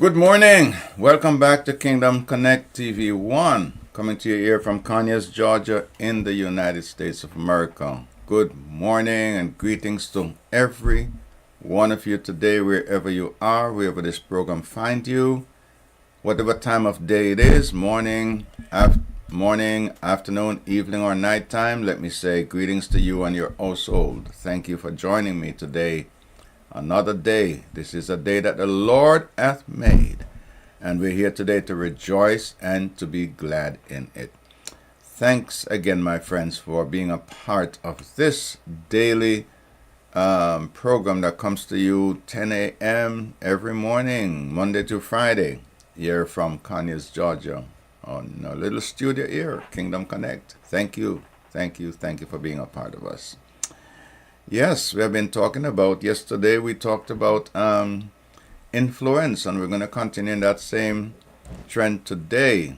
Good morning. Welcome back to Kingdom Connect TV 1, coming to you here from Conyers, Georgia, in the United States of America. Good morning and greetings to every one of you today, wherever you are, wherever this program finds you, whatever time of day it is, morning, afternoon, evening, or nighttime. Let me say greetings to you and your household. Thank you for joining me today. Another day. This is a day that the Lord hath made, and we're here today to rejoice and to be glad in it. Thanks again, my friends, for being a part of this daily program that comes to you 10 a.m. every morning, Monday to Friday, here from Conyers, Georgia, on a little studio here, Kingdom Connect. Thank you for being a part of us. Yes, we have been talking about, yesterday we talked about influence, and we're going to continue in that same trend today.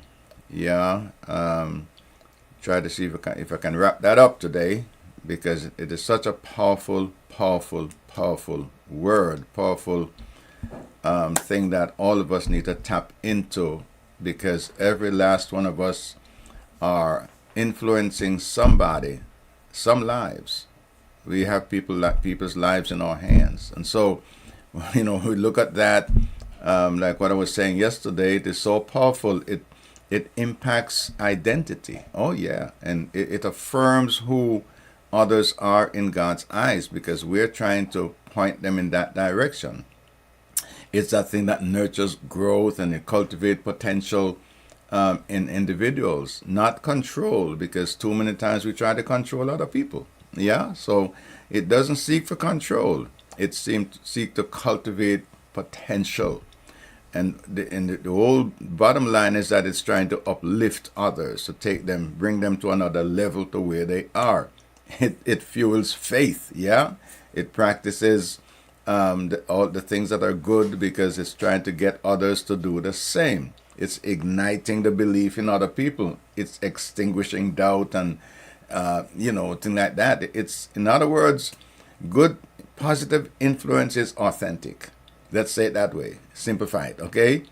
Yeah, try to see if I can wrap that up today, because it is such a powerful word, powerful thing that all of us need to tap into, because every last one of us are influencing somebody, some lives. We have people's lives in our hands. And so, we look at that, like what I was saying yesterday, it is so powerful. It impacts identity. Oh, yeah. And it affirms who others are in God's eyes, because we're trying to point them in that direction. It's that thing that nurtures growth and it cultivates potential in individuals, not control, because too many times we try to control other people. Yeah, so it doesn't seek for control. It seems to seek to cultivate potential. And the whole bottom line is that it's trying to uplift others, to bring them to another level to where they are. It fuels faith, yeah? It practices all the things that are good, because it's trying to get others to do the same. It's igniting the belief in other people. It's extinguishing doubt and thing like that. It's, in other words, good, positive influence is authentic. Let's say it that way, simplified, okay?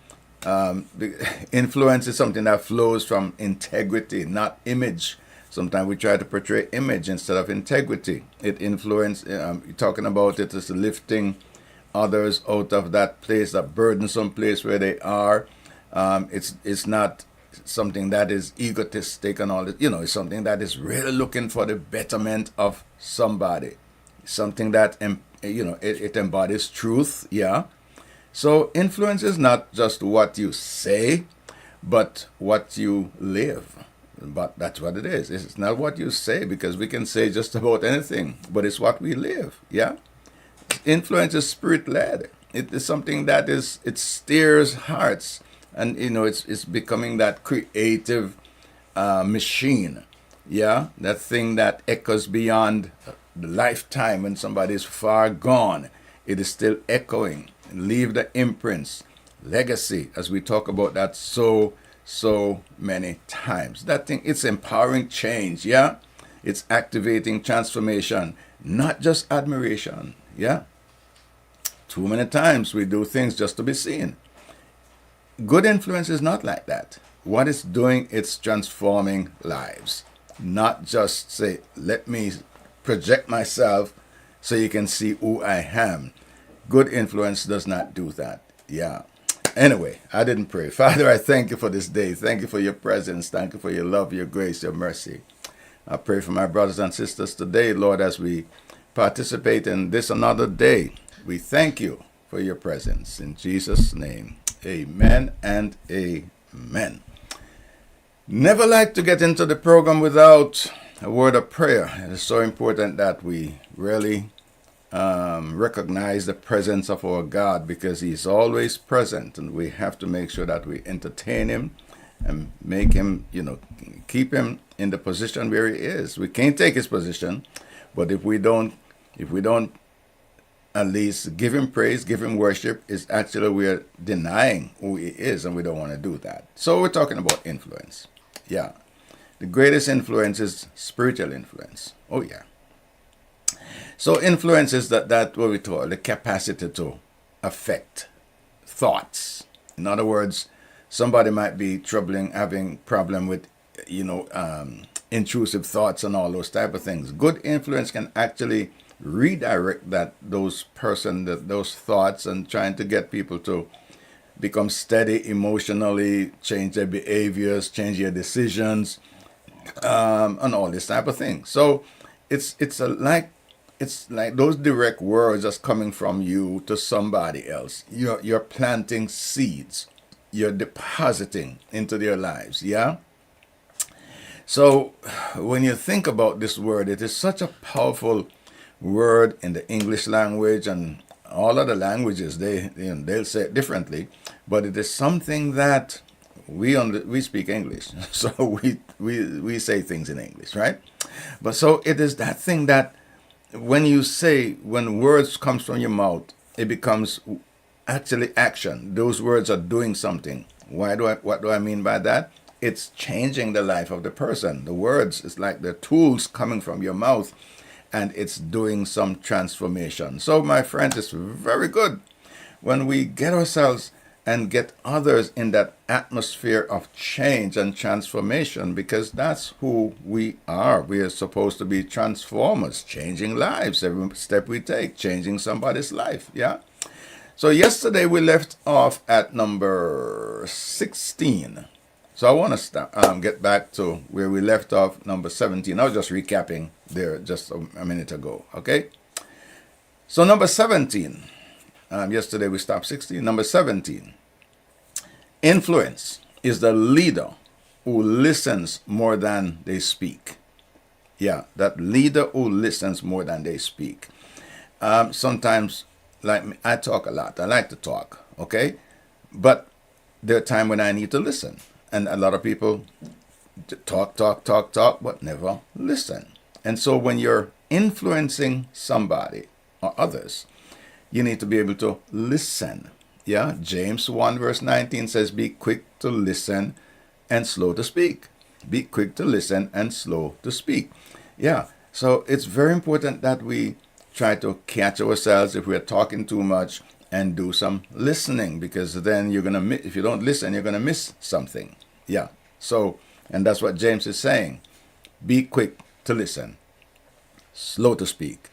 Influence is something that flows from integrity, not image. Sometimes we try to portray image instead of integrity. It influence, talking about it as lifting others out of that place, that burdensome place where they are. It's not something that is egotistic and all that. It's something that is really looking for the betterment of somebody. Something that, it embodies truth, yeah? So influence is not just what you say, but what you live. But that's what it is. It's not what you say, because we can say just about anything, but it's what we live, yeah? Influence is spirit-led. It is something that it steers hearts. And, it's becoming that creative machine, yeah? That thing that echoes beyond the lifetime when somebody is far gone. It is still echoing. Leave the imprints, legacy, as we talk about that so many times. That thing, it's empowering change, yeah? It's activating transformation, not just admiration, yeah? Too many times we do things just to be seen. Good influence is not like that. What it's doing, it's transforming lives. Not just say, let me project myself so you can see who I am. Good influence does not do that. Yeah. Anyway, I didn't pray. Father, I thank you for this day. Thank you for your presence. Thank you for your love, your grace, your mercy. I pray for my brothers and sisters today, Lord, as we participate in this another day. We thank you for your presence. In Jesus' name. Amen and amen. Never like to get into the program without a word of prayer. It is so important that we really recognize the presence of our God, because he's always present, and we have to make sure that we entertain him and make him, keep him in the position where he is. We can't take his position, but if we don't at least give him praise, give him worship, is actually we're denying who he is, and we don't want to do that. So we're talking about influence. Yeah. The greatest influence is spiritual influence. Oh, yeah. So influence is that what we call the capacity to affect thoughts, In other words, somebody might be having problem with, intrusive thoughts and all those type of things. Good influence can actually redirect those thoughts, and trying to get people to become steady emotionally, change their behaviors, change their decisions, and all this type of thing. So it's like those direct words that's coming from you to somebody else. You're planting seeds. You're depositing into their lives. Yeah. So when you think about this word, it is such a powerful word in the English language, and all other languages they'll say it differently, but it is something that we speak English, so we say things in English, right? But so it is that thing that when words comes from your mouth, it becomes actually action. Those words are doing something. What do I mean by that? It's changing the life of the person. The words is like the tools coming from your mouth, and it's doing some transformation. So my friends, it's very good when we get ourselves and get others in that atmosphere of change and transformation, because that's who we are. We are supposed to be transformers, changing lives. Every step we take, changing somebody's life. Yeah. So yesterday we left off at number 16. So I want to get back to where we left off, number 17. I was just recapping there just a minute ago. Okay. So number 17. Yesterday we stopped 16. Number 17. Influence is the leader who listens more than they speak. Yeah, that leader who listens more than they speak. Sometimes, like me, I talk a lot. I like to talk, okay? But there are times when I need to listen. And a lot of people talk, but never listen. And so when you're influencing somebody or others, you need to be able to listen. Yeah, James 1 verse 19 says, be quick to listen and slow to speak. Be quick to listen and slow to speak. Yeah, so it's very important that we try to catch ourselves if we're talking too much and do some listening, because then if you don't listen, you're going to miss something. Yeah, so, and that's what James is saying. Be quick to listen, slow to speak.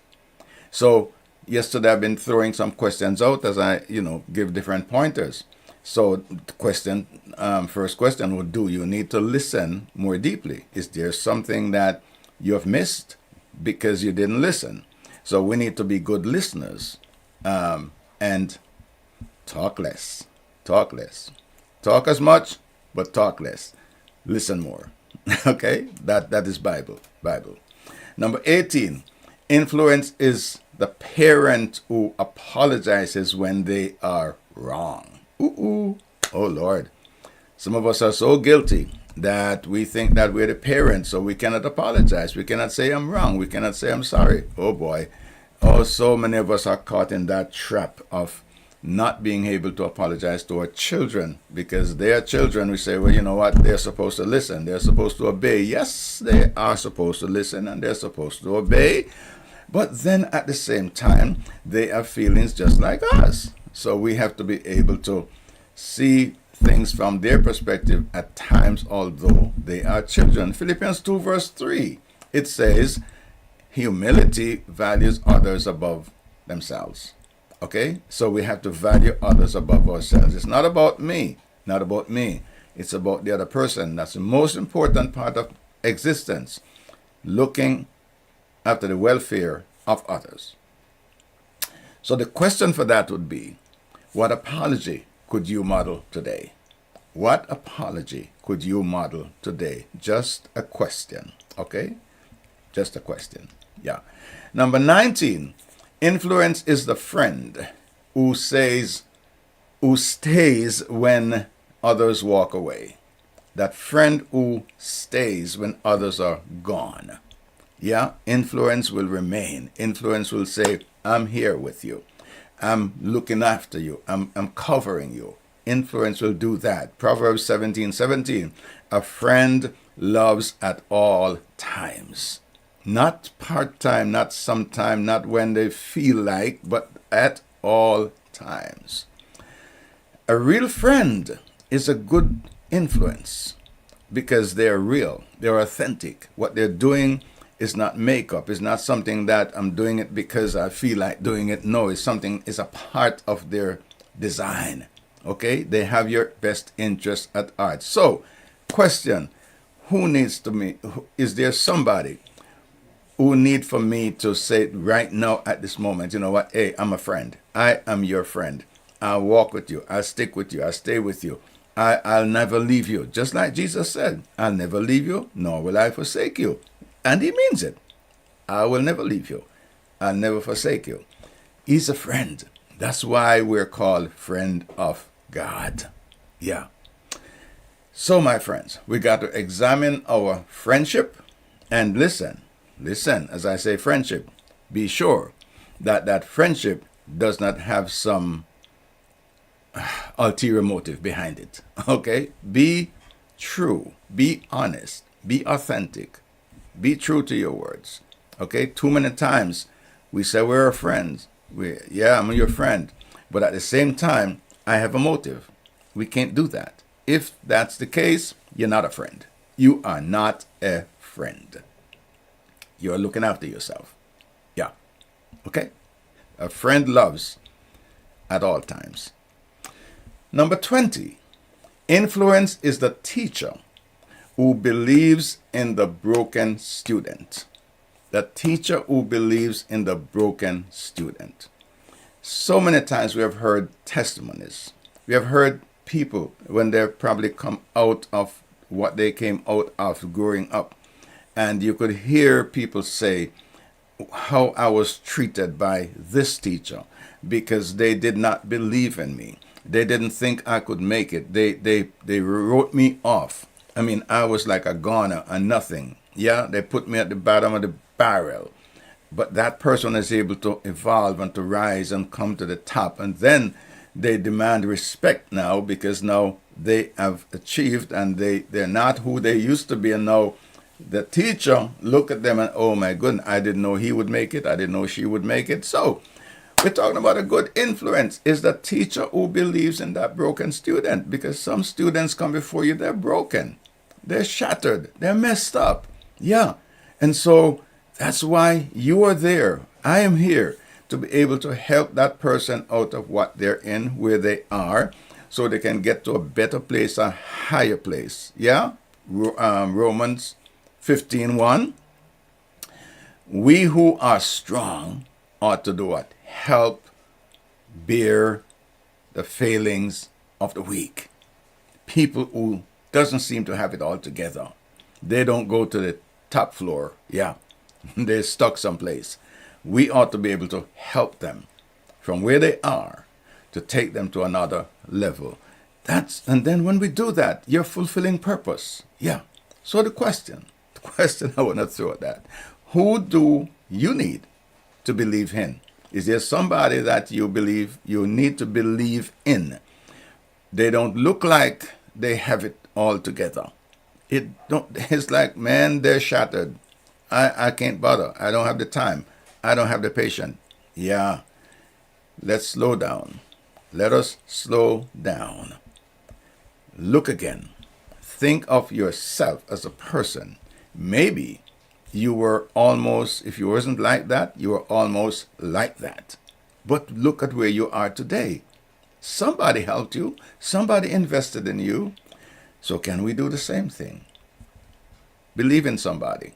So, yesterday I've been throwing some questions out as I, give different pointers. So first question would, do you need to listen more deeply? Is there something that you have missed because you didn't listen? So we need to be good listeners, and talk less. Talk less. Talk as much, but talk less. Listen more. Okay? That is Bible. Number 18. Influence is the parent who apologizes when they are wrong. Oh Lord. Some of us are so guilty that we think that we're the parents, so we cannot apologize. We cannot say I'm wrong. We cannot say I'm sorry. Oh boy. Oh, so many of us are caught in that trap of not being able to apologize to our children, because they are children. We say, well, you know what? They're supposed to listen. They're supposed to obey. Yes, they are supposed to listen and they're supposed to obey. But then at the same time, they have feelings just like us. So we have to be able to see things from their perspective at times, although they are children. Philippians 2 verse 3, it says, humility values others above themselves. Okay? So we have to value others above ourselves. It's not about me. It's about the other person. That's the most important part of existence. Looking after the welfare of others. So the question for that would be, what apology could you model today? What apology could you model today? Just a question, okay? Just a question, yeah. Number 19, influence is the friend who stays when others walk away. That friend who stays when others are gone. Yeah, influence will remain. Influence will say, I'm here with you. I'm looking after you. I'm covering you. Influence will do that. Proverbs 17:17. A friend loves at all times. Not part-time, not sometime, not when they feel like, but at all times. A real friend is a good influence because they're real, they're authentic. What they're doing is not makeup, it's not something that I'm doing it because I feel like doing it. No, it's a part of their design. Okay? They have your best interest at heart. So, question, who needs to me? Is there somebody who need for me to say right now at this moment, you know what? Hey, I'm a friend. I am your friend. I'll walk with you. I'll stick with you. I'll stay with you. I'll never leave you. Just like Jesus said, I'll never leave you, nor will I forsake you. And he means it. I will never leave you. I'll never forsake you. He's a friend. That's why we're called friend of God. Yeah. So, my friends, we got to examine our friendship and listen, as I say friendship, be sure that that friendship does not have some ulterior motive behind it. Okay? Be true. Be honest. Be authentic. Be true to your words. Okay? Too many times we say we're friends. I'm your friend. But at the same time, I have a motive. We can't do that. If that's the case, you're not a friend. You are not a friend. You're looking after yourself. Yeah. Okay? A friend loves at all times. Number 20, influence is the teacher who believes in the broken student. The teacher who believes in the broken student. So many times we have heard testimonies. We have heard people when they've probably come out of what they came out of growing up. And you could hear people say how I was treated by this teacher because they did not believe in me. They didn't think I could make it. They wrote me off. I mean, I was like a goner, a nothing. Yeah, they put me at the bottom of the barrel. But that person is able to evolve and to rise and come to the top. And then they demand respect now because now they have achieved and they're not who they used to be. And now the teacher look at them and, oh my goodness, I didn't know he would make it. I didn't know she would make it. So we're talking about a good influence is the teacher who believes in that broken student, because some students come before you, they're broken. They're shattered. They're messed up. Yeah. And so that's why you are there. I am here to be able to help that person out of what they're in, where they are, so they can get to a better place, a higher place. Yeah? Romans 15:1. We who are strong ought to do what? Help bear the failings of the weak. People who doesn't seem to have it all together. They don't go to the top floor. Yeah. They're stuck someplace. We ought to be able to help them from where they are to take them to another level. And then when we do that, you're fulfilling purpose. Yeah. So the question I want to throw at that, who do you need to believe in? Is there somebody that you need to believe in? They don't look like they have it all together. It's like, man, they're shattered. I can't bother. I don't have the time. I don't have the patience. Yeah. Let's slow down. Let us slow down. Look again. Think of yourself as a person. Maybe you were almost, if you wasn't like that, you were almost like that. But look at where you are today. Somebody helped you. Somebody invested in you. So can we do the same thing? Believe in somebody,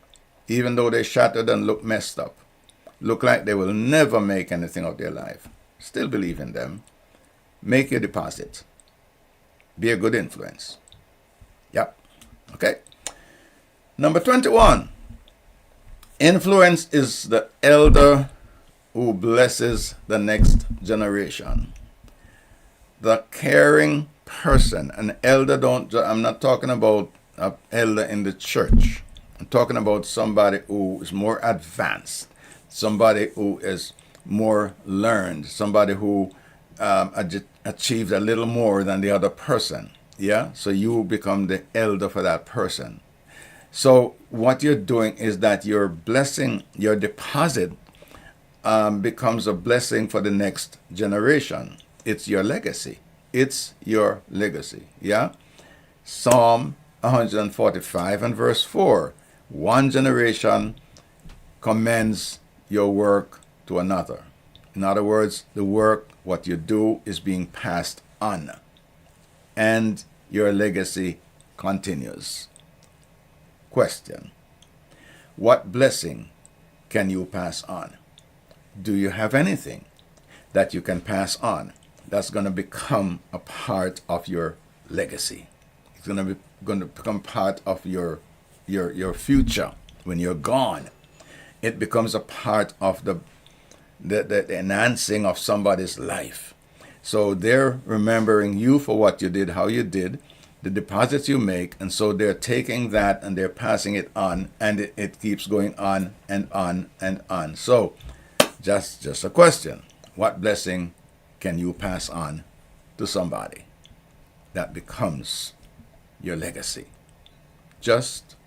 even though they're shattered and look messed up, look like they will never make anything of their life. Still believe in them. Make your deposit. Be a good influence. Yep. Okay. Number 21. Influence is the elder who blesses the next generation. The caring person. An elder I'm not talking about an elder in the church. I'm talking about somebody who is more advanced, somebody who is more learned, somebody who achieved a little more than the other person. Yeah? So you become the elder for that person. So what you're doing is that your blessing, your deposit becomes a blessing for the next generation. It's your legacy. It's your legacy. Yeah? Psalm 145 and verse 4. One generation commends your work to another. In other words, the work, what you do, is being passed on. And your legacy continues. Question. What blessing can you pass on? Do you have anything that you can pass on that's going to become a part of your legacy? It's going to become part of your future when you're gone. It becomes a part of the enhancing of somebody's life. So they're remembering you for what you did, how you did, the deposits you make, and so they're taking that and they're passing it on, and it keeps going on and on and on. So just a question. What blessing can you pass on to somebody that becomes your legacy? Just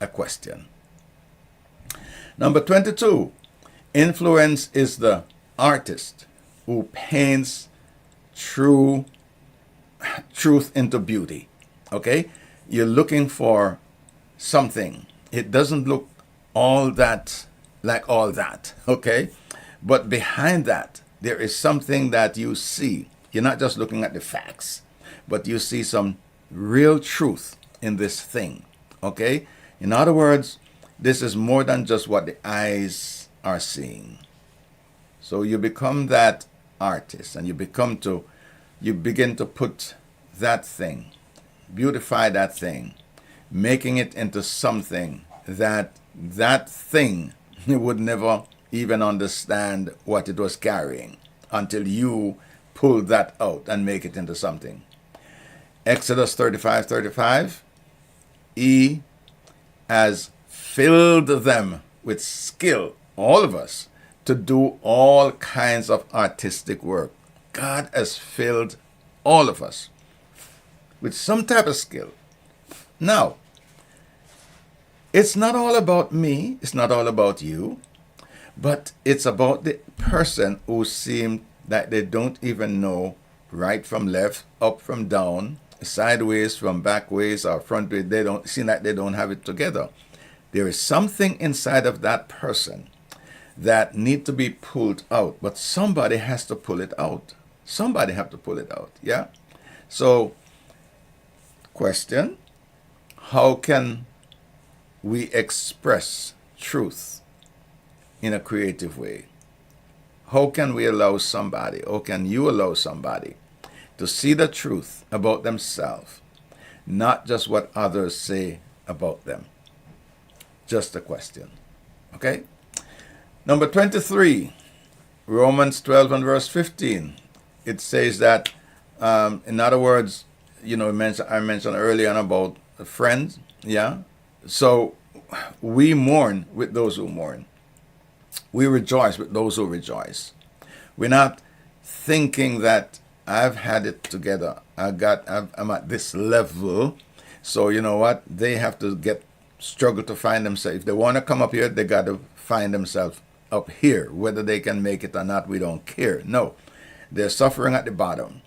a question. Number 22. Influence is the artist who paints truth into beauty. Okay? You're looking for something. It doesn't look all that like all that. Okay? But behind that, there is something that you see. You're not just looking at the facts, but you see some real truth in this thing. Okay? In other words, this is more than just what the eyes are seeing. So you become that artist, and you begin to put that thing, beautify that thing, making it into something that thing would never even understand what it was carrying until you pull that out and make it into something. Exodus 35:35, He has filled them with skill, all of us, to do all kinds of artistic work. God has filled all of us with some type of skill. Now, it's not all about me, it's not all about you, but it's about the person who seems that they don't even know right from left, up from down, sideways from backways, or frontways. They don't seem like they don't have it together. There is something inside of that person that need to be pulled out, but somebody has to pull it out. Somebody have to pull it out. Yeah. So, question: how can we express truth in a creative way? How can we allow somebody, how can you allow somebody to see the truth about themselves, not just what others say about them? Just a question. Okay? Number 23, Romans 12 and verse 15. It says that, in other words, I mentioned earlier on about friends. Yeah? So we mourn with those who mourn. We rejoice with those who rejoice. We're not thinking that I've had it together. I'm at this level. So you know what? They have to struggle to find themselves. If they want to come up here, they got to find themselves up here. Whether they can make it or not, we don't care. No. They're suffering at the bottom.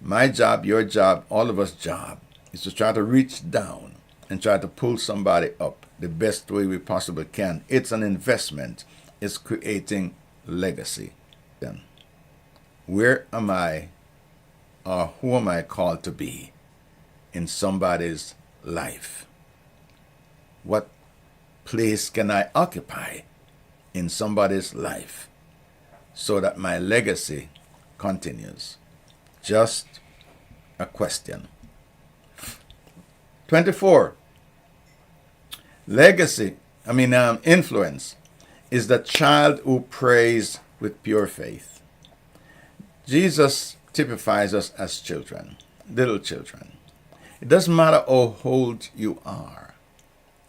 My job, your job, all of us' job is to try to reach down and try to pull somebody up the best way we possibly can. It's an investment. It's creating legacy. Then, where am I, or who am I called to be in somebody's life? What place can I occupy in somebody's life so that my legacy continues? Just a question. 24. Influence is the child who prays with pure faith. Jesus typifies us as children, little children. It doesn't matter how old you are.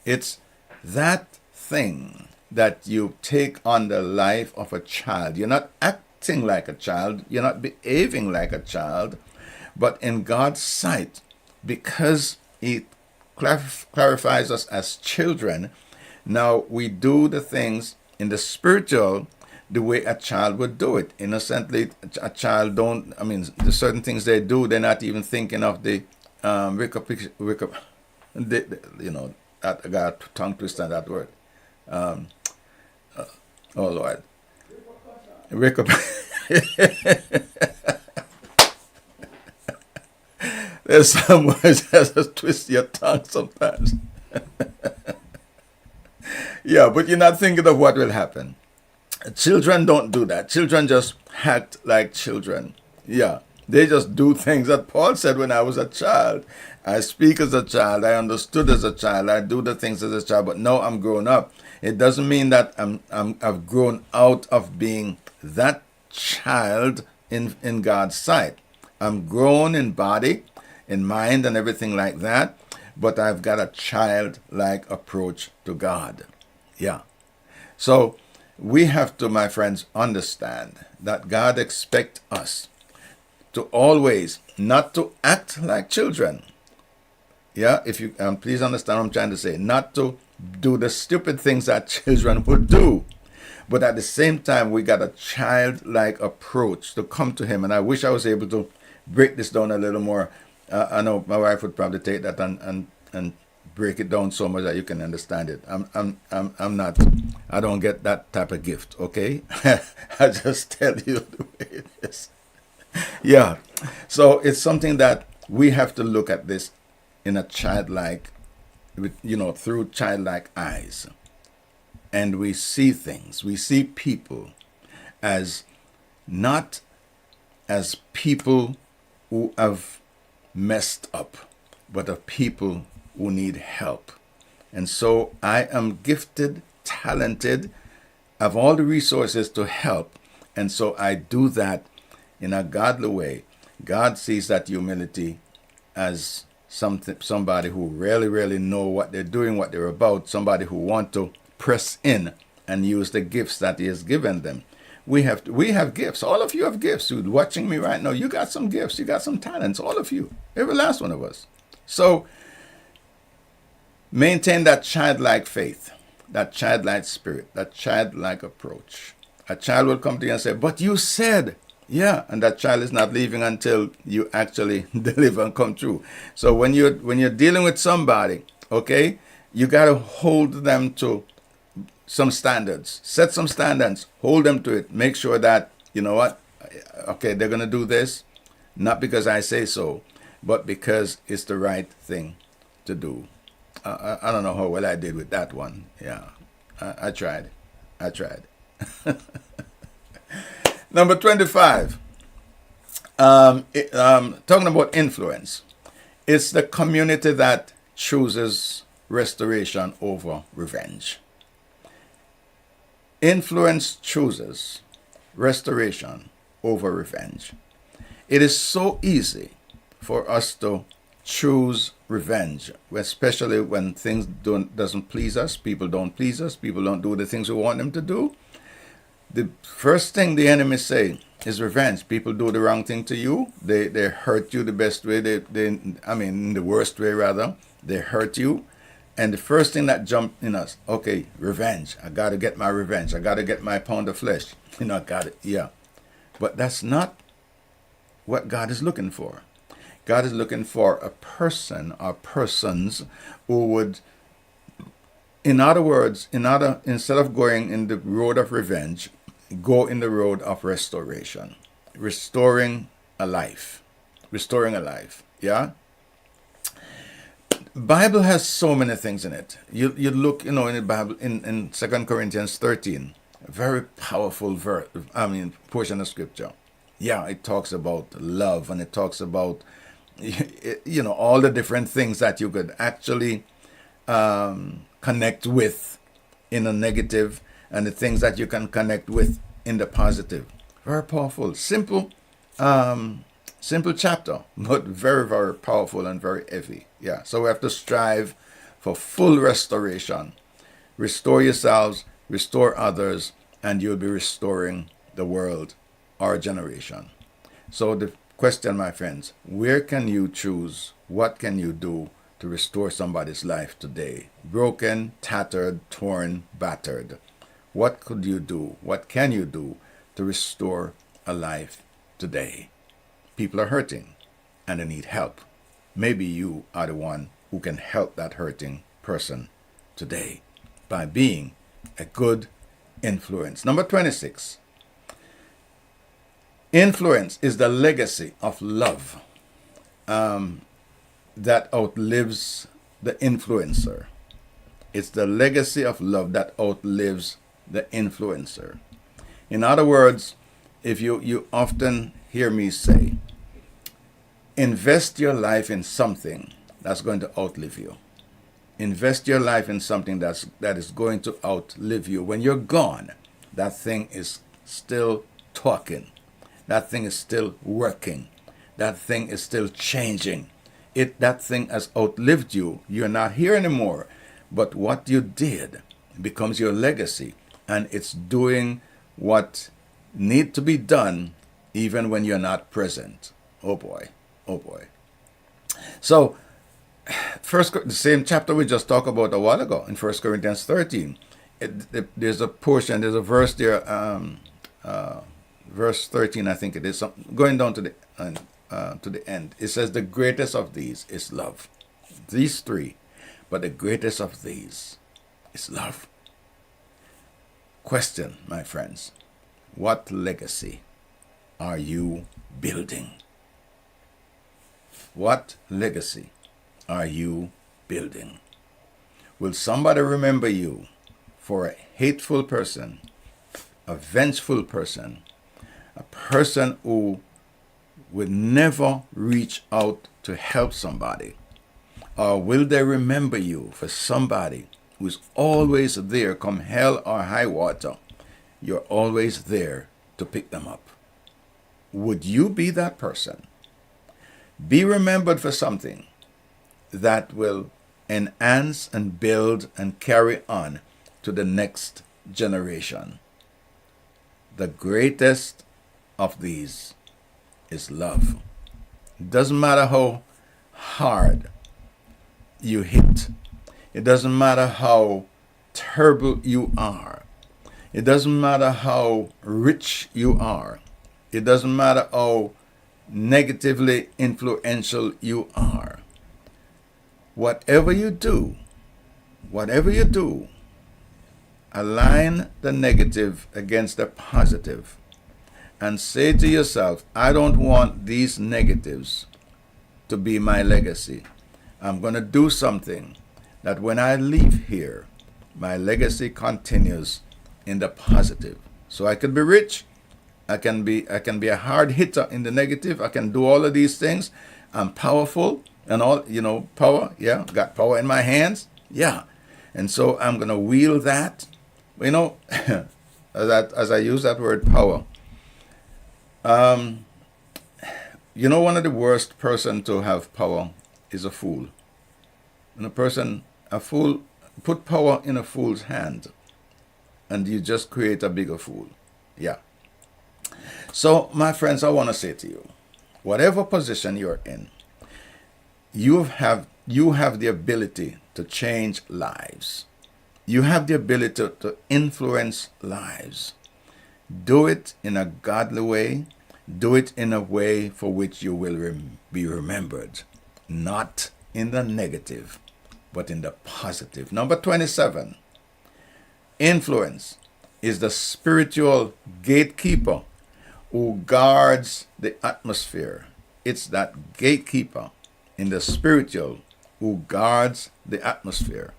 It's that thing that you take on the life of a child. You're not acting like a child. You're not behaving like a child. But in God's sight, because He clarifies us as children, now we do the things in the spiritual the way a child would do it. Innocently, a child don't, I mean, the certain things they do, they're not even thinking of the, you know, that, I got a tongue twister that word. Um, oh Lord. There's some words that just twist your tongue sometimes. Yeah, but you're not thinking of what will happen. Children don't do that. Children just act like children. Yeah, they just do things that Paul said when I was a child. I speak as a child. I understood as a child. I do the things as a child. But now I'm grown up. It doesn't mean that I've grown out of being that child in God's sight. I'm grown in body, in mind, and everything like that. But I've got a childlike approach to God. Yeah. So we have to, my friends, understand that God expects us to always not to act like children. Yeah, if you please understand what I'm trying to say, not to do the stupid things that children would do, but at the same time, we got a childlike approach to come to Him. And I wish I was able to break this down a little more. I know my wife would probably take that and break it down so much that you can understand it. I'm not. I don't get that type of gift. Okay, I just tell you the way it is. Yeah. So it's something that we have to look at this in a childlike, through childlike eyes. And we see things, we see people as not as people who have messed up, but of people who need help. And so I am gifted, talented, have all the resources to help. And so I do that in a godly way. God sees that humility as somebody who really know what they're doing, what they're about, somebody who want to press in and use the gifts that He has given them. We have gifts. All of you have gifts. You're watching me right now. You got some gifts. You got some talents. All of you. Every last one of us. So maintain that childlike faith, that childlike spirit, that childlike approach. A child will come to you and say, "But you said," yeah, and that child is not leaving until you actually deliver and come true. So when you're dealing with somebody, okay, you got to hold them to some standards. Set some standards. Hold them to it. Make sure that, you know what, okay, they're going to do this, not because I say so, but because it's the right thing to do. I don't know how well I did with that one. Yeah, I tried. Number 25. Talking about influence. It's the community that chooses restoration over revenge. Influence chooses restoration over revenge. It is so easy for us to choose revenge, especially when things doesn't please us, people don't please us, people don't do the things we want them to do. The first thing the enemy say is revenge. People do the wrong thing to you. They hurt you the best way. In the worst way rather. They hurt you. And the first thing that jumped in us, okay, revenge. I got to get my revenge. I got to get my pound of flesh. I got it. Yeah. But that's not what God is looking for. God is looking for a person or persons who would, in other words, instead of going in the road of revenge, go in the road of restoration. Restoring a life. Yeah? Bible has so many things in it. You look, in the Bible, in 2 Corinthians 13, a very powerful portion of scripture. Yeah, it talks about love, and it talks about, all the different things that you could actually connect with in a negative, and the things that you can connect with in the positive. Very powerful. Simple chapter, but very, very powerful and very heavy. Yeah, so we have to strive for full restoration. Restore yourselves, restore others, and you'll be restoring the world, our generation. So the question, my friends, where can you choose? What can you do to restore somebody's life today? Broken, tattered, torn, battered. What could you do? What can you do to restore a life today? People are hurting and they need help. Maybe you are the one who can help that hurting person today by being a good influence. Number 26. Influence is the legacy of love that outlives the influencer. It's the legacy of love that outlives the influencer. In other words, if you often hear me say, invest your life in something that's going to outlive you. Invest your life in something that is going to outlive you. When you're gone, that thing is still talking. That thing is still working. That thing is still changing. That thing has outlived you. You're not here anymore. But what you did becomes your legacy, and it's doing what need to be done even when you're not present. Oh boy. Oh boy. So the same chapter we just talked about a while ago in 1 Corinthians 13. There's a portion, there's a verse there, verse 13, I think it is, going down to the end. It says, the greatest of these is love. These three, but the greatest of these is love. Question, my friends, what legacy are you building? What legacy are you building? Will somebody remember you for a hateful person, a vengeful person, a person who would never reach out to help somebody? Or will they remember you for somebody who's always there, come hell or high water? You're always there to pick them up. Would you be that person? Be remembered for something that will enhance and build and carry on to the next generation. The greatest of these is love. It doesn't matter how hard you hit. It doesn't matter how terrible you are. It doesn't matter how rich you are. It doesn't matter how negatively influential you are. Whatever you do, align the negative against the positive and say to yourself, I don't want these negatives to be my legacy. I'm going to do something that when I leave here, my legacy continues in the positive. So I could be rich. I can be a hard hitter in the negative. I can do all of these things. I'm powerful and all, power. Yeah, got power in my hands. Yeah. And so I'm going to wield that. As I use that word power. One of the worst person to have power is a fool. And a fool, put power in a fool's hand and you just create a bigger fool. Yeah. So, my friends, I want to say to you, whatever position you're in, you have the ability to change lives. You have the ability to influence lives. Do it in a godly way. Do it in a way for which you will be remembered. Not in the negative, but in the positive. Number 27. Influence is the spiritual gatekeeper who guards the atmosphere. It's that gatekeeper in the spiritual who guards the atmosphere.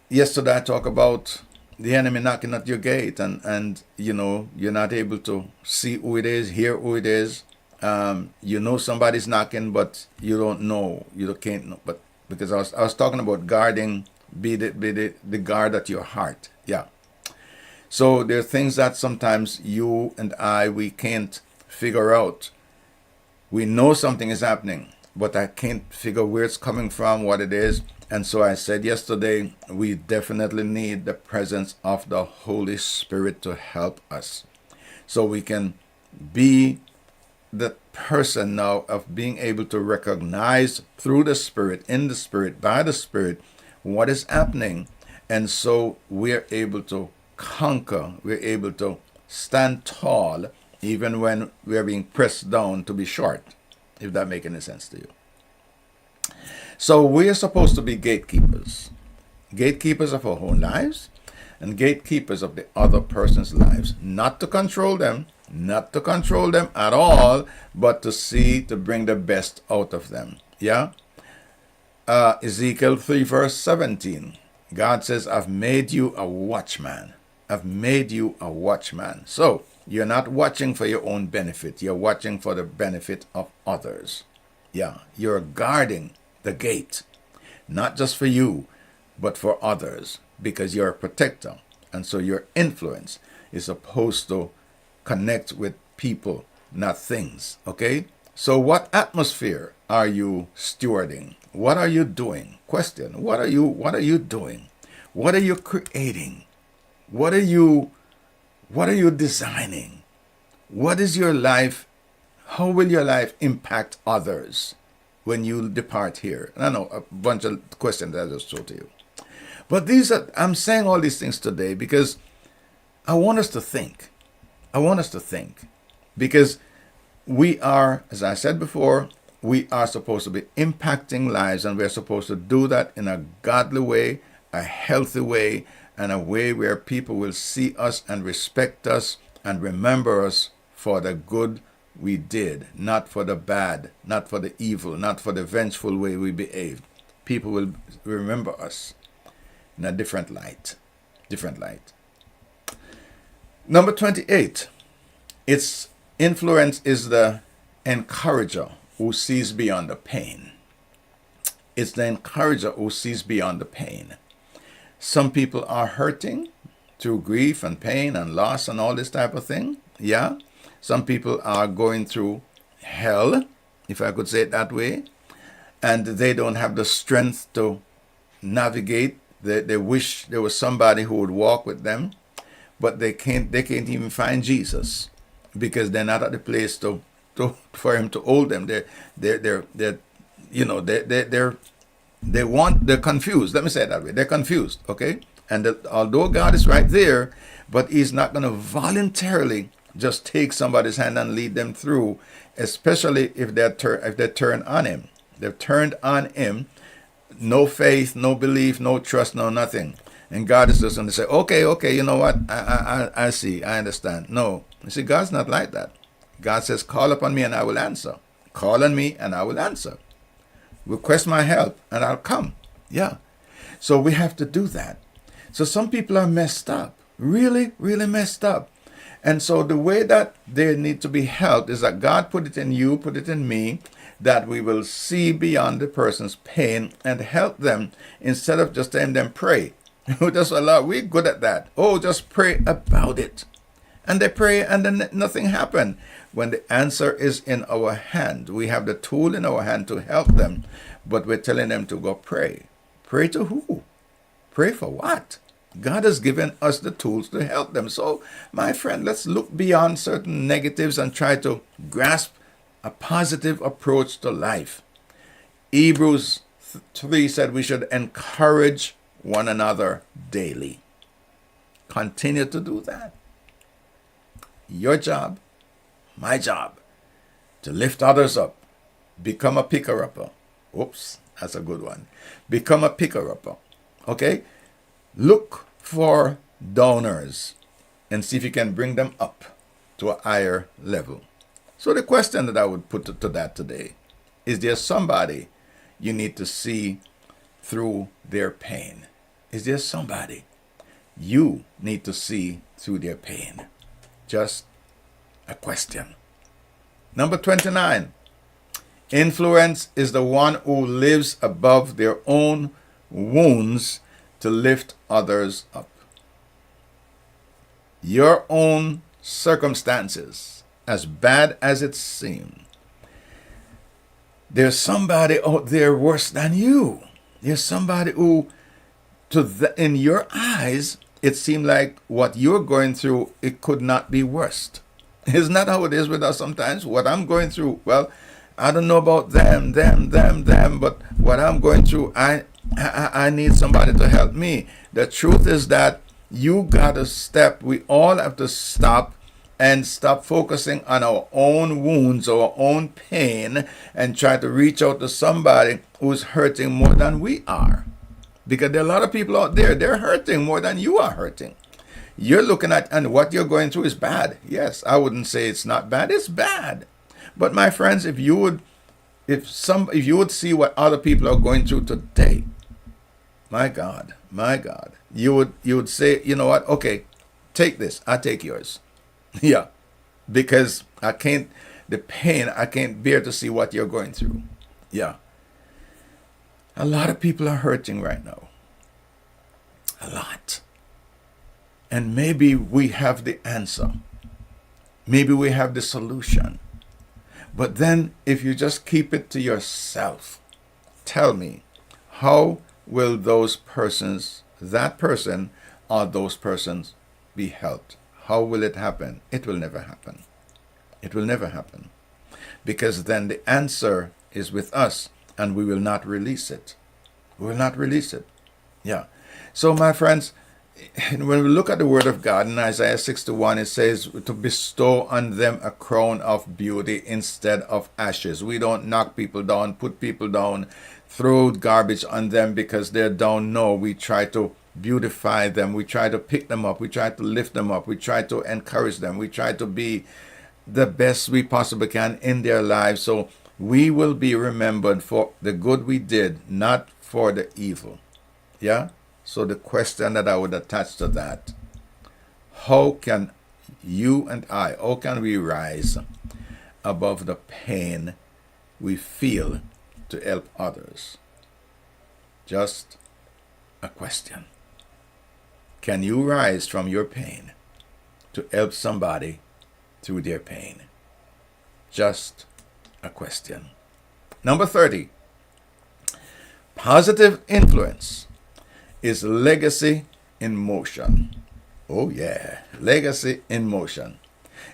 Yesterday I talked about the enemy knocking at your gate and you're not able to see who it is, hear who it is. Somebody's knocking, but you don't know. You can't know. But because I was talking about guarding, be the guard at your heart. Yeah. So there are things that sometimes you and we can't figure out. We know something is happening, but I can't figure where it's coming from, what it is. And so I said yesterday, we definitely need the presence of the Holy Spirit to help us. So we can be the person now of being able to recognize through the Spirit, in the Spirit, by the Spirit, what is happening. And so we're able to conquer. We're able to stand tall even when we're being pressed down to be short, if that makes any sense to you. So we are supposed to be gatekeepers. Gatekeepers of our own lives and gatekeepers of the other person's lives. Not to control them, not to control them at all, but to see, to bring the best out of them. Yeah? Ezekiel 3 verse 17. God says, I've made you a watchman. I've made you a watchman. So, you're not watching for your own benefit. You're watching for the benefit of others. Yeah, you're guarding the gate. Not just for you, but for others. Because you're a protector. And so your influence is supposed to connect with people, not things. Okay? So what atmosphere are you stewarding? What are you doing? Question. What are you doing? What are you creating? What are you designing? What is your life? How will your life impact others when you depart here? And I know a bunch of questions that I just threw to you. But I'm saying all these things today because I want us to think. I want us to think. Because we are, as I said before, we are supposed to be impacting lives, and we're supposed to do that in a godly way, a healthy way, and a way where people will see us and respect us and remember us for the good we did, not for the bad, not for the evil, not for the vengeful way we behaved. People will remember us in a different light. Different light. Number 28. Its influence is the encourager who sees beyond the pain. It's the encourager who sees beyond the pain. Some people are hurting through grief and pain and loss and all this type of thing. Yeah. Some people are going through hell, if I could say it that way, and they don't have the strength to navigate. They wish there was somebody who would walk with them, but they can't even find Jesus because they're not at the place for him to hold them. They're confused. Let me say it that way. They're confused, okay? And although God is right there, but he's not going to voluntarily just take somebody's hand and lead them through, especially if they turn on him. They've turned on him, no faith, no belief, no trust, no nothing. And God is just going to say, okay, you know what? I see, I understand. No. You see, God's not like that. God says, call upon me and I will answer. Call on me and I will answer. Request my help and I'll come. Yeah. So we have to do that. So some people are messed up. Really, really messed up. And so the way that they need to be helped is that God put it in you, put it in me, that we will see beyond the person's pain and help them instead of just telling them pray. That's a lot. We're good at that. Oh, just pray about it. And they pray and then nothing happened. When the answer is in our hand, we have the tool in our hand to help them, but we're telling them to go pray. Pray to who? Pray for what? God has given us the tools to help them. So, my friend, let's look beyond certain negatives and try to grasp a positive approach to life. Hebrews 3 said we should encourage one another daily. Continue to do that. Your job, my job, to lift others up. Become a picker-upper. Oops, that's a good one. Become a picker-upper. Okay? Look for donors and see if you can bring them up to a higher level. So the question that I would put to that today, is there somebody you need to see through their pain? Is there somebody you need to see through their pain? Just a question. Number 29. Influence is the one who lives above their own wounds to lift others up. Your own circumstances, as bad as it seems, there's somebody out there worse than you. There's somebody who, in your eyes, it seemed like what you're going through, it could not be worse. Isn't that how it is with us sometimes? What I'm going through, well, I don't know about them, but what I'm going through, I need somebody to help me. The truth is that You gotta step. We all have to stop and stop focusing on our own wounds, our own pain, and try to reach out to somebody who's hurting more than we are. Because there are a lot of people out there, they're hurting more than you are hurting. You're looking at, and what you're going through is bad. Yes, I wouldn't say it's not bad, it's bad. But my friends, if you would see what other people are going through today, my God, you would say, you know what? Okay, take this. I take yours. Yeah, because the pain, I can't bear to see what you're going through. Yeah, a lot of people are hurting right now. A lot. And maybe we have the answer. Maybe we have the solution. But then, if you just keep it to yourself, tell me, how will that person or those persons be helped? How will it happen? It will never happen. It will never happen. Because then the answer is with us and we will not release it. We will not release it. Yeah. So, my friends, when we look at the word of God in Isaiah 61, it says to bestow on them a crown of beauty instead of ashes. We don't knock people down, put people down, throw garbage on them because they're down. No, we try to beautify them. We try to pick them up. We try to lift them up. We try to encourage them. We try to be the best we possibly can in their lives. So we will be remembered for the good we did, not for the evil. Yeah? So the question that I would attach to that, how can how can we rise above the pain we feel to help others? Just a question. Can you rise from your pain to help somebody through their pain? Just a question. Number 30, positive influence is legacy in motion. Oh yeah, legacy in motion.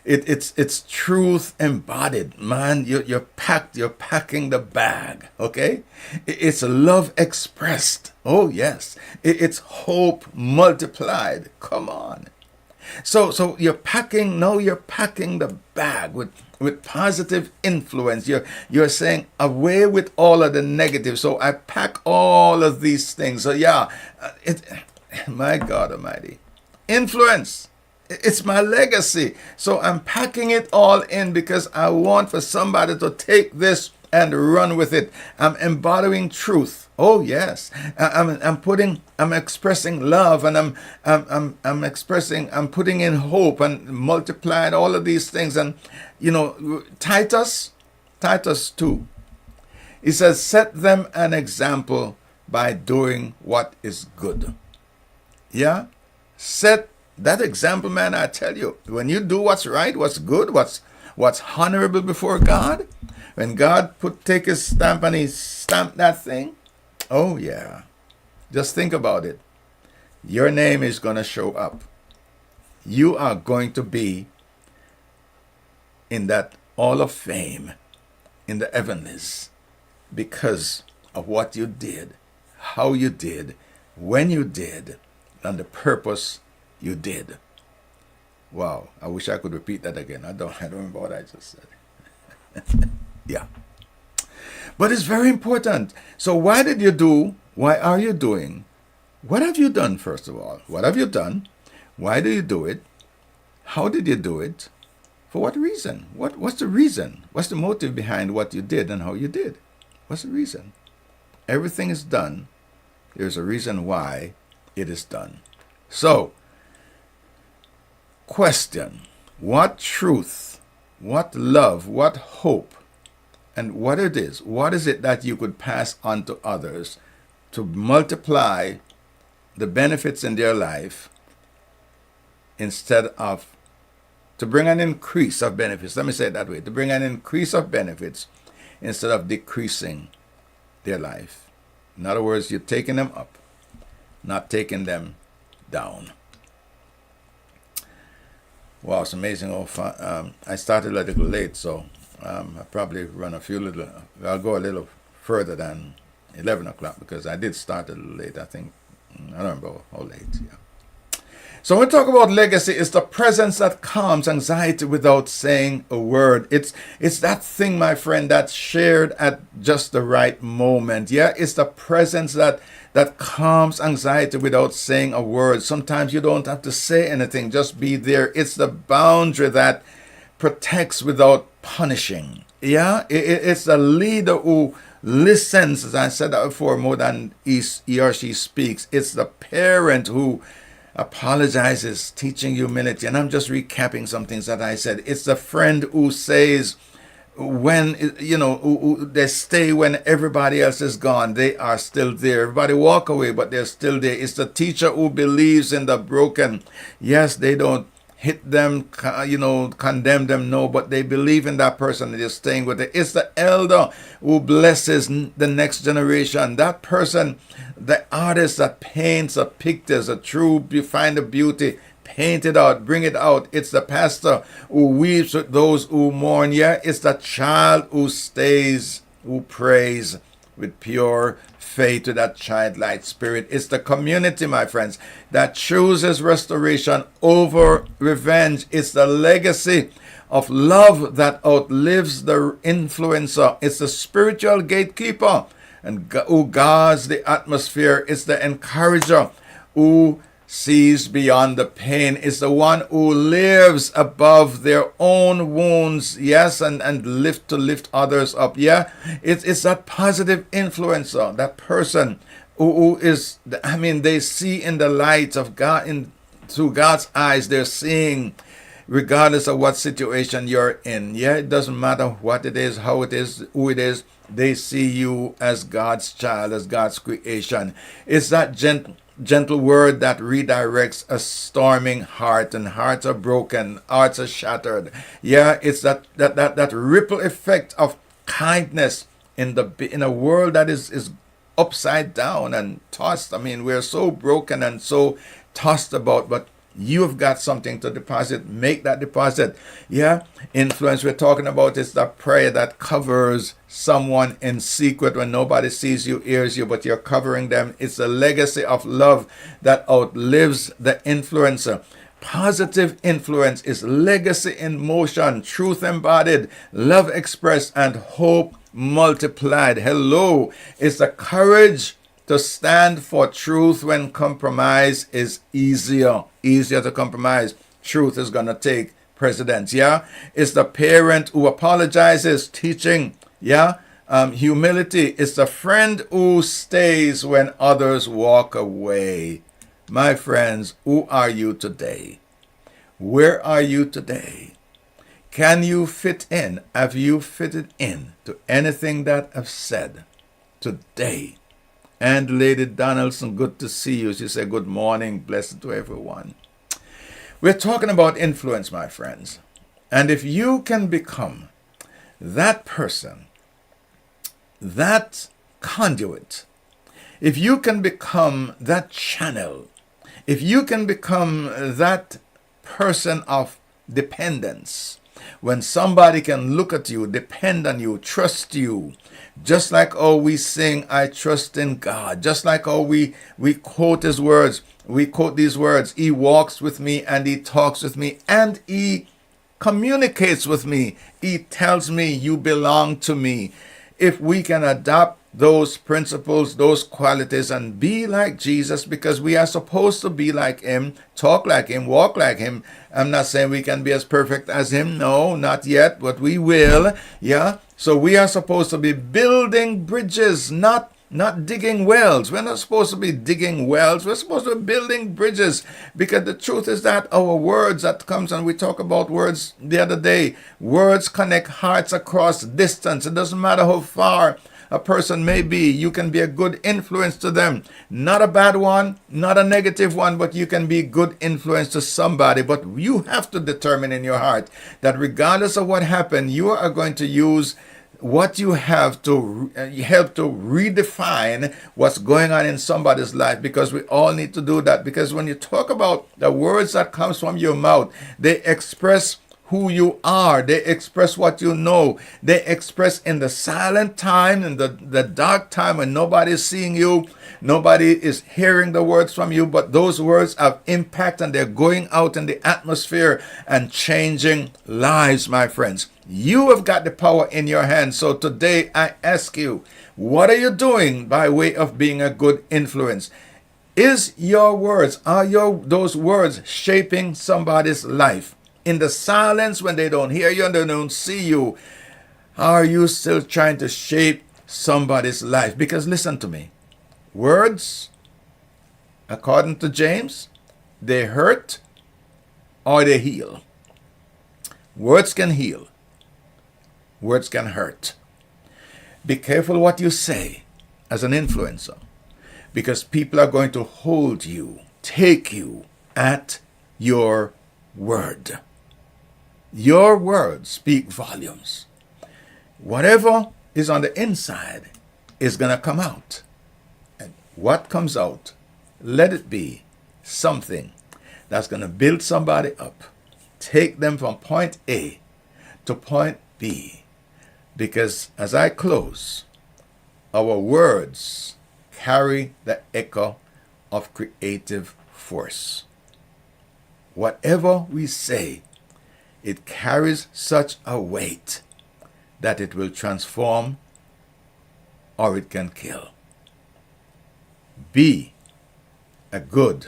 It's truth embodied, man. You're packing the bag. Okay, it's love expressed. Oh yes, it's hope multiplied. Come on. So you're packing the bag with positive influence. You're saying away with all of the negative. So I pack all of these things. So yeah, my God Almighty, influence. It's my legacy. So I'm packing it all in because I want for somebody to take this and run with it. I'm embodying truth. Oh yes, I'm expressing love, and I'm putting in hope and multiplying all of these things. And Titus 2, he says, set them an example by doing what is good. Yeah, set that example, man. I tell you, when you do what's right, what's good, what's honorable before God, when God take his stamp and he stamped that thing, oh yeah, just think about it. Your name is going to show up. You are going to be in that Hall of Fame in the heavenlies because of what you did, how you did, when you did, and the purpose you did. Wow, I wish I could repeat that again. I don't remember what I just said. Yeah. But it's very important. So why did you do? Why are you doing? What have you done, first of all? What have you done? Why do you do it? How did you do it? For what reason? What's the reason? What's the motive behind what you did and how you did? What's the reason? Everything is done. There's a reason why it is done. So, question. What truth, what love, what hope, and what is it that you could pass on to others to multiply the benefits in their life instead of to bring an increase of benefits? Let me say it that way. To bring an increase of benefits instead of decreasing their life. In other words, you're taking them up, not taking them down. Wow, it's amazing how fun. I started a little late, so I probably run I'll go a little further than 11 o'clock because I did start a little late. I think, I don't remember how late. Yeah. So when we talk about legacy, it's the presence that calms anxiety without saying a word. It's that thing, my friend, that's shared at just the right moment. Yeah, it's the presence that calms anxiety without saying a word. Sometimes you don't have to say anything, just be there. It's the boundary that protects without punishing. Yeah, it's the leader who listens, as I said that before, more than he or she speaks. It's the parent who apologizes, teaching humility. And I'm just recapping some things that I said. It's the friend who says, when who they stay when everybody else is gone, they are still there. Everybody walk away, but they're still there. It's the teacher who believes in the broken. Yes, they don't hit them, condemn them, no, but they believe in that person and they're staying with it. It's the elder who blesses the next generation. That person, the artist that paints a picture, you find the beauty, paint it out, bring it out. It's the pastor who weeps with those who mourn. Yeah, it's the child who stays, who prays with pure faith, to that childlike spirit. It's the community, my friends, that chooses restoration over revenge. It's the legacy of love that outlives the influencer. It's the spiritual gatekeeper and who guards the atmosphere. It's the encourager who sees beyond the pain. Is the one who lives above their own wounds, yes, and lift others up. Yeah, it's that positive influencer, that person who is, they see in the light of God, through God's eyes. They're seeing regardless of what situation you're in. Yeah, it doesn't matter what it is, how it is, who it is. They see you as God's child, as God's creation. It's that gentle word that redirects a storming heart, and hearts are broken, hearts are shattered. Yeah, it's that ripple effect of kindness in a world that is upside down and tossed. We're so broken and so tossed about, but you've got something to deposit. Make that deposit. Yeah, influence we're talking about is the prayer that covers someone in secret when nobody sees you, hears you, but you're covering them. It's a legacy of love that outlives the influencer. Positive influence is legacy in motion, truth embodied, love expressed, and hope multiplied. Hello, it's the courage to stand for truth when compromise is easier to compromise. Truth is going to take precedence. Yeah, it's the parent who apologizes, teaching. Yeah, humility. It's the friend who stays when others walk away. My friends, who are you today? Where are you today? Can you fit in? Have you fitted in to anything that I've said today? And Lady Donaldson, good to see you. She said, good morning, blessed to everyone. We're talking about influence, my friends. And if you can become that person, that conduit, if you can become that channel, if you can become that person of dependence, when somebody can look at you, depend on you, trust you, just like how we sing, I trust in God, just like how we quote his words, we quote these words, he walks with me and he talks with me and he communicates with me. He tells me you belong to me. If we can adopt those principles, those qualities, and be like Jesus, because we are supposed to be like him, talk like him, walk like him. I'm not saying we can be as perfect as him. No, not yet, but we will. Yeah. So we are supposed to be building bridges, not digging wells. We're not supposed to be digging wells. We're supposed to be building bridges, because the truth is that our words that comes, and we talked about words the other day, words connect hearts across distance. It doesn't matter how far a person may be, you can be a good influence to them. Not a bad one, not a negative one, but you can be good influence to somebody. But you have to determine in your heart that regardless of what happened, you are going to use what you have to help to redefine what's going on in somebody's life, because we all need to do that. Because when you talk about the words that comes from your mouth, they express who you are. They express what you know. They express in the silent time, in the dark time when nobody is seeing you, nobody is hearing the words from you, but those words have impact and they're going out in the atmosphere and changing lives, my friends. You have got the power in your hands. So today I ask you, what are you doing by way of being a good influence? Is your words, are those words shaping somebody's life? In the silence when they don't hear you and they don't see you, are you still trying to shape somebody's life? Because listen to me, words, according to James, they hurt or they heal. Words can heal. Words can hurt. Be careful what you say as an influencer, because people are going to hold you, take you at your word. Your words speak volumes. Whatever is on the inside is going to come out. And what comes out, let it be something that's going to build somebody up, take them from point A to point B. Because as I close, our words carry the echo of creative force. Whatever we say, it carries such a weight that it will transform or it can kill. Be a good,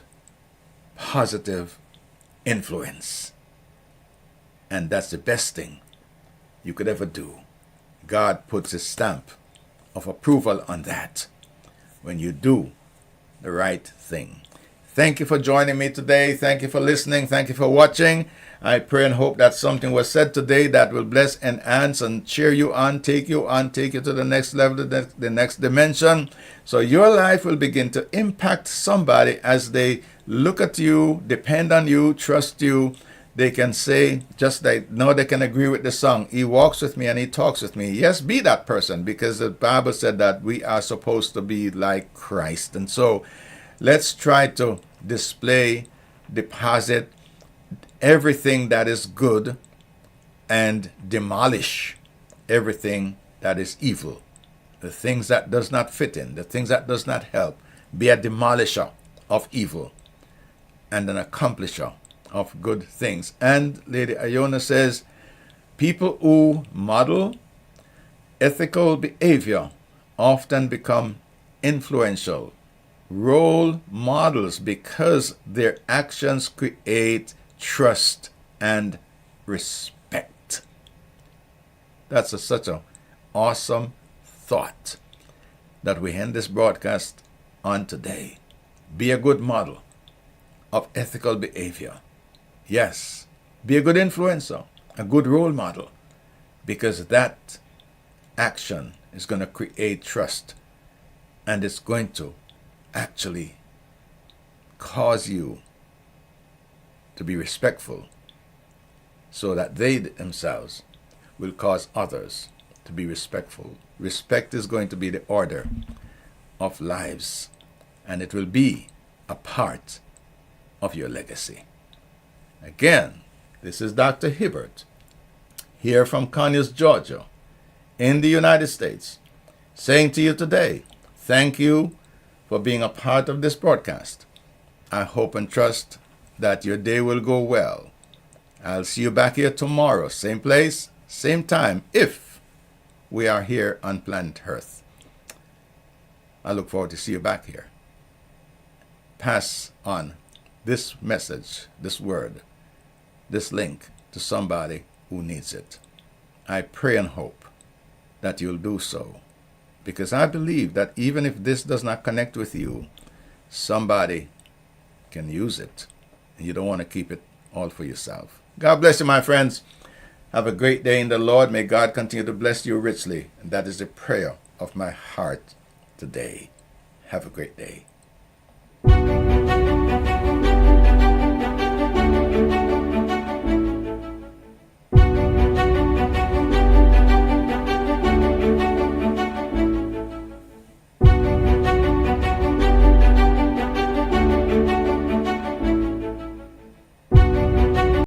positive influence. And that's the best thing you could ever do. God puts his stamp of approval on that when you do the right thing. Thank you for joining me today. Thank you for listening. Thank you for watching. I pray and hope that something was said today that will bless, enhance, and cheer you on, take you to the next level, the next dimension. So your life will begin to impact somebody as they look at you, depend on you, trust you. They can say, just like, no, they can agree with the song, he walks with me and he talks with me. Yes, be that person, because the Bible said that we are supposed to be like Christ. And so let's try to display, deposit everything that is good and demolish everything that is evil. The things that does not fit in, the things that does not help. Be a demolisher of evil and an accomplisher of good things. And Lady Iona says, people who model ethical behavior often become influential role models because their actions create trust and respect. That's such an awesome thought that we end this broadcast on today. Be a good model of ethical behavior. Yes, be a good influencer, a good role model, because that action is going to create trust and it's going to actually cause you to be respectful so that they themselves will cause others to be respectful. Respect is going to be the order of lives, and it will be a part of your legacy. Again, this is Dr. Hibbert, here from Conyers, Georgia, in the United States, saying to you today, thank you for being a part of this broadcast. I hope and trust that your day will go well. I'll see you back here tomorrow, same place, same time, if we are here on planet Earth. I look forward to see you back here. Pass on this message, this word, this link to somebody who needs it. I pray and hope that you'll do so, because I believe that even if this does not connect with you, somebody can use it. And you don't want to keep it all for yourself. God bless you, my friends. Have a great day in the Lord. May God continue to bless you richly. And that is the prayer of my heart today. Have a great day.